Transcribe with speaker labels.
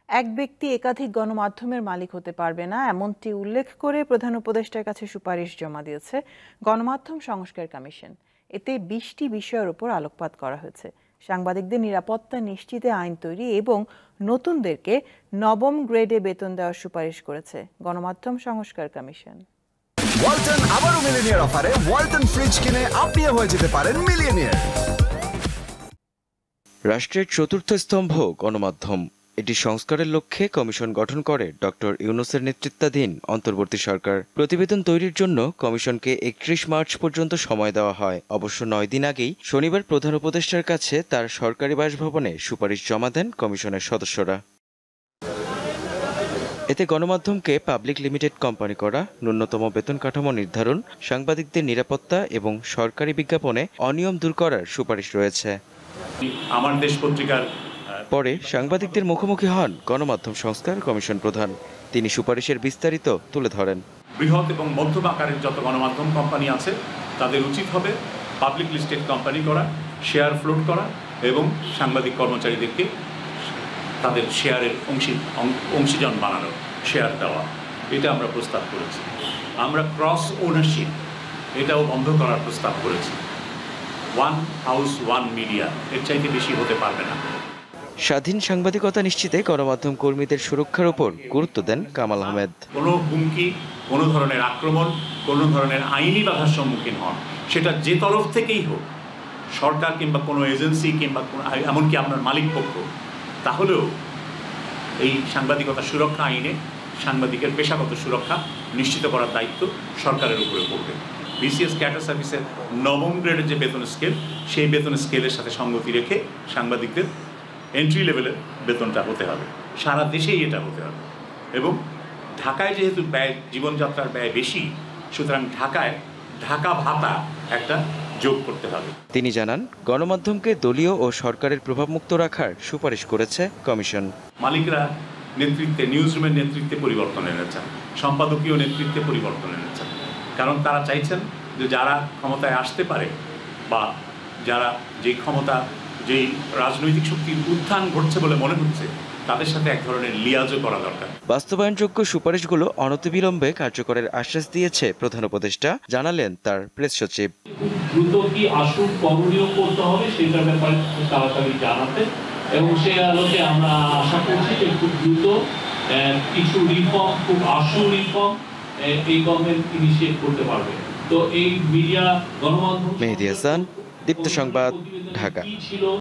Speaker 1: এক ব্যক্তি একাধিক গণমাধ্যমের মালিক হতে পারবে না এমনটি উল্লেখ করে প্রধান উপদেষ্টার কাছে সুপারিশ জমা দিয়েছে গণমাধ্যম সংস্কার কমিশন। এতে ২০টি বিষয়ের উপর আলোকপাত করা হয়েছে। সাংবাদিকদের নিরাপত্তা নিশ্চিতে আইন তৈরি এবং নতুনদেরকে নবম গ্রেডে বেতন দেওয়ার সুপারিশ করেছে গণমাধ্যম সংস্কার কমিশন।
Speaker 2: ওয়ালটন আবারও মিলিনিয়ার অফারে ওয়ালটন ফ্রিজ কিনে আপনিও হয়ে যেতে পারেন মিলিয়নিয়ার।
Speaker 3: রাষ্ট্রের চতুর্থ স্তম্ভ গণমাধ্যম, এটি সংস্কারের লক্ষ্যে কমিশন গঠন করে ডক্টর ইউনূসের নেতৃত্বাধীন অন্তর্বর্তী সরকার। প্রতিবেদন তৈরির জন্য কমিশনকে ৩১ মার্চ পর্যন্ত সময় দেওয়া হয়। অবশ্য ৯ দিন আগেই শনিবার প্রধান উপদেষ্টার কাছে তার সরকারি বাসভবনে সুপারিশ জমা দেন কমিশনের সদস্যরা। এতে গণমাধ্যমকে পাবলিক লিমিটেড কোম্পানি করা, ন্যূনতম বেতন কাঠামো নির্ধারণ, সাংবাদিকদের নিরাপত্তা এবং সরকারি বিজ্ঞাপনে অনিয়ম দূর করার সুপারিশ রয়েছে।
Speaker 4: আমার দেশ পত্রিকার
Speaker 3: পরে সাংবাদিকদের মুখোমুখি হন গণমাধ্যম সংস্কার কমিশন প্রধান। তিনি সুপারিশের বিস্তারিত তুলে ধরেন।
Speaker 4: বৃহৎ এবং মধ্যম আকারের যত গণমাধ্যম কোম্পানি আছে তাদের উচিত হবে পাবলিক লিস্টেড কোম্পানি করা, শেয়ার ফ্লোট করা এবং সাংবাদিক কর্মচারীদেরকে তাদের শেয়ারের অংশীজন বানানো, শেয়ার দেওয়া। এটা আমরা প্রস্তাব করেছি। আমরা ক্রস ওনারশিপ এটাও বন্ধ করার প্রস্তাব করেছি। ওয়ান হাউস ওয়ান মিডিয়া, এর চাইতে বেশি হতে পারবে না।
Speaker 3: স্বাধীন সাংবাদিকতা নিশ্চিতে গণমাধ্যম কর্মীদের সুরক্ষার উপর গুরুত্ব দেন কামাল আহমেদ।
Speaker 4: কোনো হুমকি, কোনো ধরনের আক্রমণ, কোনো ধরনের আইনি বাধার সম্মুখীন হন, সেটা যে তরফ থেকেই হোক, সরকার কিংবা কোনো এজেন্সি কিংবা এমনকি আপনার মালিক পক্ষ, তাহলেও এই সাংবাদিকতা সুরক্ষা আইনে সাংবাদিকের পেশাগত সুরক্ষা নিশ্চিত করার দায়িত্ব সরকারের উপরে পড়বে। বিসিএস ক্যাডার সার্ভিসের নবম গ্রেডের যে বেতন স্কেল, সেই বেতন স্কেলের সাথে সঙ্গতি রেখে সাংবাদিকদের এন্ট্রি লেভেলের বেতনটা হতে হবে। সারা দেশেই এটা হতে হবে। এবং ঢাকায় যেহেতু ব্যয়, জীবনযাত্রার ব্যয় বেশি, সুতরাং ঢাকায় ঢাকা ভাতা একটা যোগ করতে হবে।
Speaker 3: তিনি জানান, গণমাধ্যমকে দলীয় ও সরকারের প্রভাবমুক্ত রাখার সুপারিশ করেছে কমিশন।
Speaker 4: মালিকরা নেতৃত্বে, নিউজরুমের নেতৃত্বে পরিবর্তন এনেছেন, সম্পাদকীয় নেতৃত্বে পরিবর্তন এনেছেন। কারণ তারা চাইছেন যে যারা ক্ষমতায় আসতে পারে বা যারা যেই ক্ষমতা, যেই রাজনৈতিক শক্তির উত্থান ঘটছে বলে মনে হচ্ছে, তাদের সাথে এক ধরনের লিয়াজও করা দরকার।
Speaker 3: বাস্তবায়নযোগ্য সুপারিশগুলো অনতিবিলম্বে কার্যকরের আশ্বাস দিয়েছে প্রধান উপদেষ্টা, জানালেন তার প্রেস সচিব।
Speaker 5: দ্রুত কি আসল করণীয় করতে হবে সেটার ব্যাপারে তাড়াতাড়ি জানাতে, এবং সেই আলোকে আমরা আশা করছি যে খুব দ্রুত কিছু রিফর্ম, খুব আসল রিফর্ম এই গভর্নমেন্ট ইনিশিয়েট করতে পারবে। তো এই মিডিয়া, গণমাধ্যম,
Speaker 3: মেহেদী হাসান, দীপ্ত সংবাদ, ঢাকা।